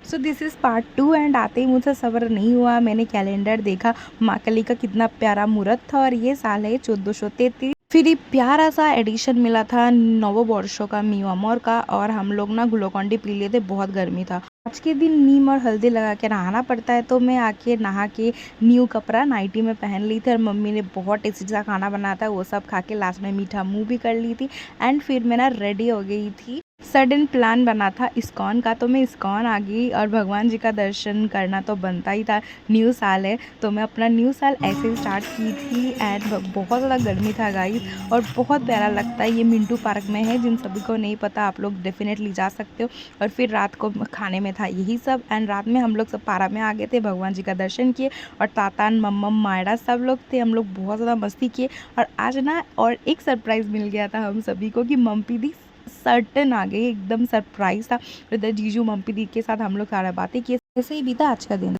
So this is part 2 and आते ही मुझसे सब्र नहीं हुआ। मैंने कैलेंडर देखा, माँ काली का कितना प्यारा मुहूर्त था और ये साल है 1433। फिर ये प्यारा सा एडिशन मिला था नववर्षों का मियामोर का, और हम लोग ना ग्लूकोन डी पी लिए थे, बहुत गर्मी था। आज के दिन नीम और हल्दी लगा के नहाना पड़ता है, तो मैं आके नहा के न्यू कपड़ा नाइटी में पहन ली थी और मम्मी ने बहुत टेस्टी सा खाना बनाया था, वो सब खा के लास्ट में मीठा मुँह भी कर ली थी। एंड फिर मैं ना रेडी हो गई थी। सडन प्लान बना था इस्कॉन का, तो मैं इस्कॉन आ गई और भगवान जी का दर्शन करना तो बनता ही था। न्यू साल है तो मैं अपना न्यू साल ऐसे ही स्टार्ट की थी। एंड बहुत ज़्यादा गर्मी था गाइस, और बहुत प्यारा लगता है। ये मिंटू पार्क में है, जिन सभी को नहीं पता आप लोग डेफिनेटली जा सकते हो। और फिर रात को खाने में था यही सब, एंड रात में हम लोग सब पारा में आ गए थे, भगवान जी का दर्शन किए, और तातान मम्मम मायरा सब लोग थे। हम लोग बहुत ज़्यादा मस्ती किए, और आज ना और एक सरप्राइज़ मिल गया था हम सभी को कि मम्पी दी सर्टन आ गई, एकदम सरप्राइज था। इधर जीजू मम्पी दी के साथ हम लोग सारा बातें किए। ऐसे ही बीता आज का दिन।